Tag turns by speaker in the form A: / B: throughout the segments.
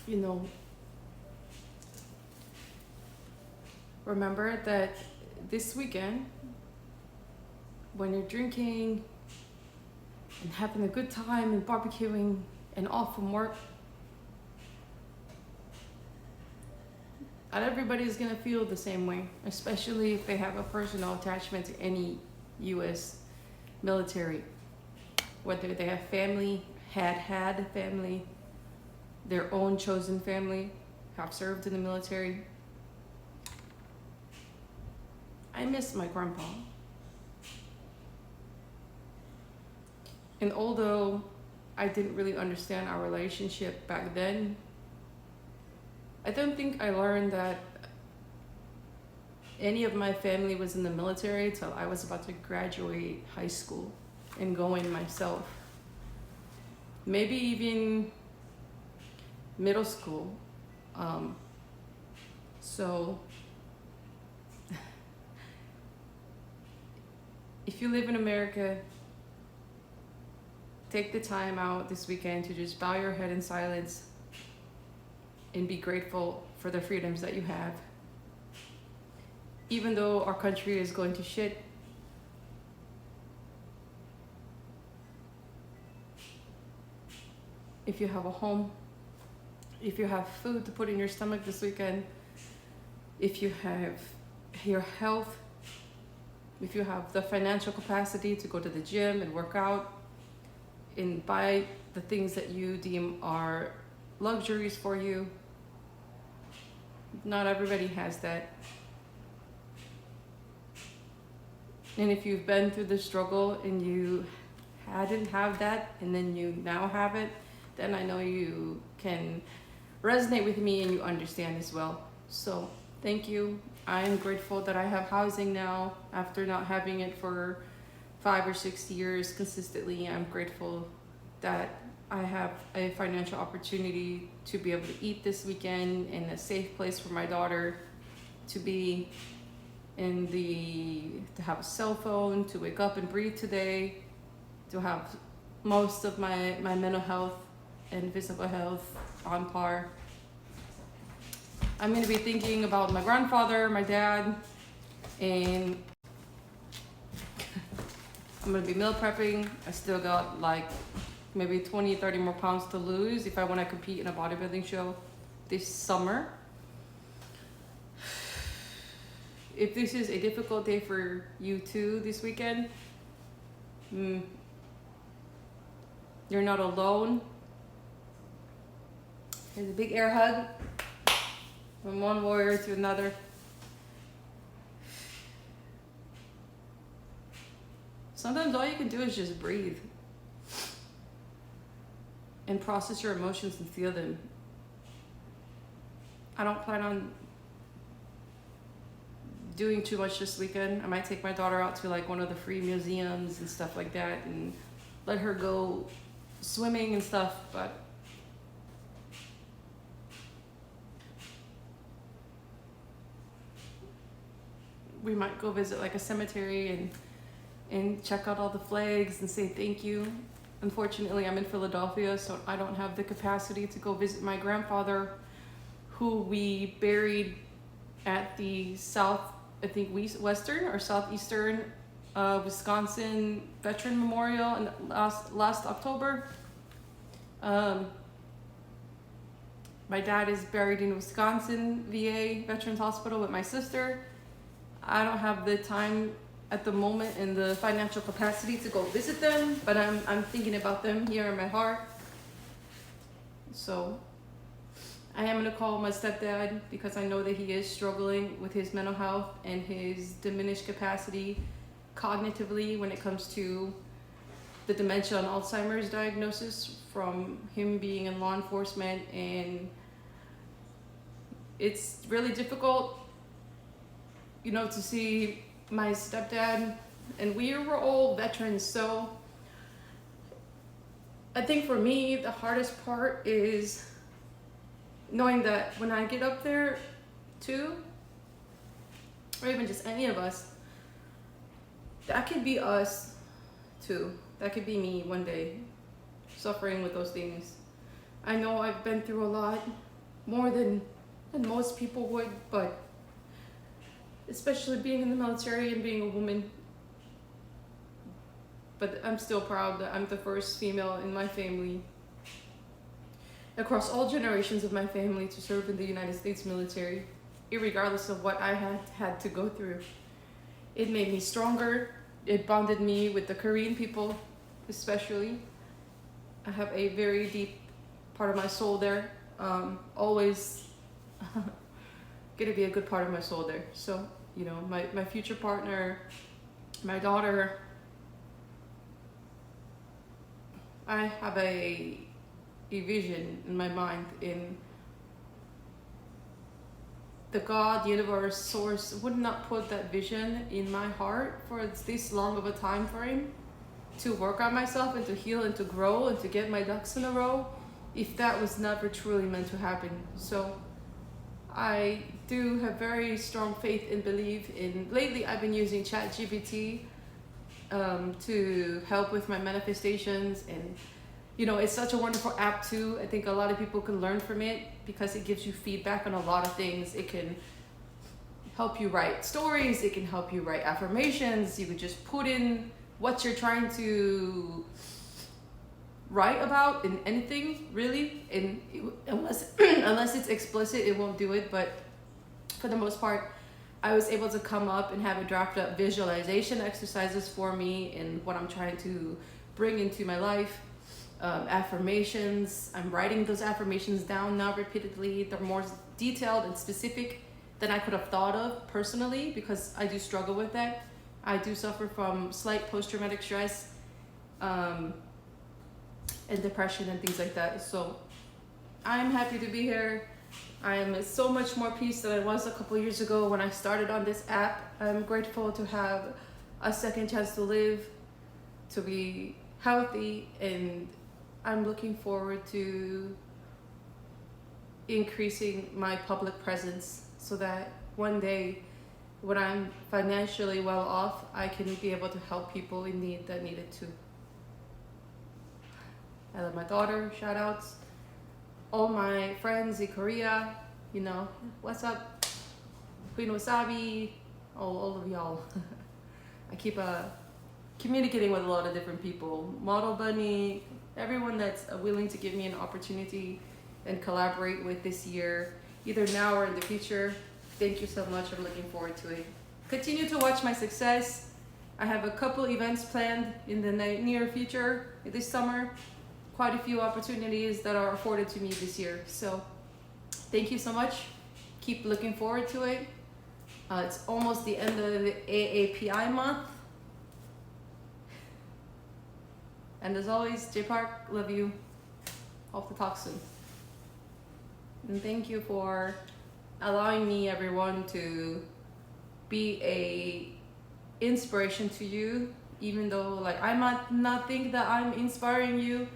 A: you know, remember that this weekend, when you're drinking and having a good time and barbecuing and off from work, not everybody's gonna feel the same way, especially if they have a personal attachment to any U.S. military. Whether they have family, had family, their own chosen family, have served in the military. I miss my grandpa. And although I didn't really understand our relationship back then, I don't think I learned that any of my family was in the military till I was about to graduate high school and go in myself. Maybe even middle school. So if you live in America, take the time out this weekend to just bow your head in silence and be grateful for the freedoms that you have. Even though our country is going to shit, if you have a home, if you have food to put in your stomach this weekend, if you have your health, if you have the financial capacity to go to the gym and work out and buy the things that you deem are luxuries for you, not everybody has that. And if you've been through the struggle and you hadn't have that and then you now have it, then I know you can resonate with me and you understand as well. So thank you. I am grateful that I have housing now after not having it for 5 or 6 years consistently. I'm grateful that I have a financial opportunity to be able to eat this weekend in a safe place for my daughter to be to have a cell phone, to wake up and breathe today, to have most of my mental health and physical health on par. I'm going to be thinking about my grandfather, my dad, and I'm going to be meal prepping. I still got like maybe 20, 30 more pounds to lose if I want to compete in a bodybuilding show this summer. If this is a difficult day for you too this weekend, you're not alone. Here's a big air hug from one warrior to another. Sometimes all you can do is just breathe and process your emotions and feel them. I don't plan on doing too much this weekend. I might take my daughter out to like one of the free museums and stuff like that and let her go swimming and stuff, but we might go visit like a cemetery and check out all the flags and say thank you. Unfortunately, I'm in Philadelphia, so I don't have the capacity to go visit my grandfather, who we buried at the western or southeastern Wisconsin Veteran Memorial in last October. My dad is buried in Wisconsin VA Veterans Hospital with my sister. I don't have the time at the moment and the financial capacity to go visit them, but I'm thinking about them here in my heart. So I am gonna call my stepdad because I know that he is struggling with his mental health and his diminished capacity cognitively when it comes to the dementia and Alzheimer's diagnosis from him being in law enforcement, and it's really difficult, to see my stepdad, and we were all veterans, so I think for me the hardest part is knowing that when I get up there too, or even just any of us, that could be us too. That could be me one day, suffering with those things. I know I've been through a lot, more than most people would, but especially being in the military and being a woman. But I'm still proud that I'm the first female in my family, across all generations of my family, to serve in the United States military, irregardless of what I had to go through. It made me stronger. It bonded me with the Korean people, especially. I have a very deep part of my soul there. Always gonna be a good part of my soul there. So, you know, my future partner, my daughter, I have a vision in my mind in the God, universe, source would not put that vision in my heart for this long of a time frame to work on myself and to heal and to grow and to get my ducks in a row if that was never truly meant to happen. So I do have very strong faith and belief in, lately I've been using ChatGPT to help with my manifestations, and you know, it's such a wonderful app too. I think a lot of people can learn from it because it gives you feedback on a lot of things. It can help you write stories, it can help you write affirmations. You could just put in what you're trying to write about in anything, really. And unless unless it's explicit, it won't do it. But for the most part, I was able to come up and have it draft up visualization exercises for me and what I'm trying to bring into my life. Affirmations, I'm writing those affirmations down now repeatedly. They're more detailed and specific than I could have thought of personally, because I do struggle with that. I do suffer from slight post-traumatic stress and depression and things like that. So I'm happy to be here. I am at so much more peace than I was a couple years ago when I started on this app. I'm grateful to have a second chance to live, to be healthy, and I'm looking forward to increasing my public presence so that one day when I'm financially well off, I can be able to help people in need that need it too. I love my daughter, shout outs. All my friends in Korea, you know, what's up? Queen Wasabi, all of y'all. I keep communicating with a lot of different people. Model Bunny, everyone that's willing to give me an opportunity and collaborate with this year, either now or in the future. Thank you so much. I'm looking forward to it. Continue to watch my success. I have a couple events planned in the near future this summer. Quite a few opportunities that are afforded to me this year. So thank you so much. Keep looking forward to it. It's almost the end of the AAPI month. And as always, J Park, love you. Hope to talk soon. And thank you for allowing me, everyone, to be a inspiration to you, even though like I might not think that I'm inspiring you,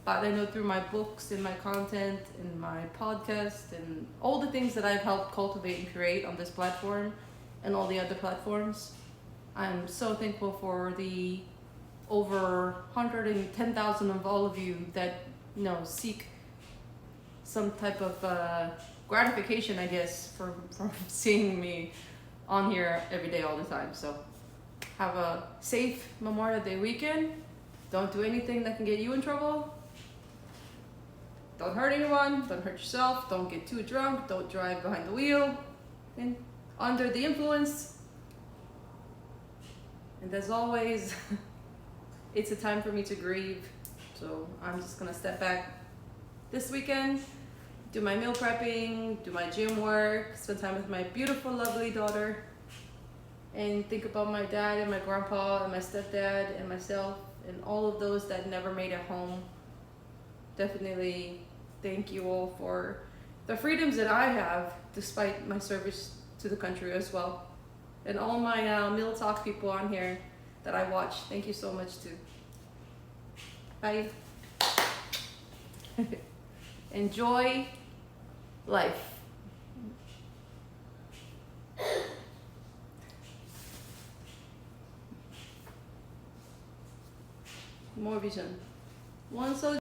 A: but I know through my books and my content and my podcast and all the things that I've helped cultivate and create on this platform and all the other platforms, I'm so thankful for the over 110,000 of all of you that, you know, seek some type of gratification, I guess, from seeing me on here every day all the time. So have a safe Memorial Day weekend. Don't do anything that can get you in trouble. Don't hurt anyone, don't hurt yourself, don't get too drunk, don't drive behind the wheel and under the influence. And as always, it's a time for me to grieve. So I'm just gonna step back this weekend, do my meal prepping, do my gym work, spend time with my beautiful, lovely daughter, and think about my dad and my grandpa and my stepdad and myself and all of those that never made it home. Definitely thank you all for the freedoms that I have despite my service to the country as well. And all my Meal Talk people on here that I watch, thank you so much too. Bye. Enjoy life. More vision. One so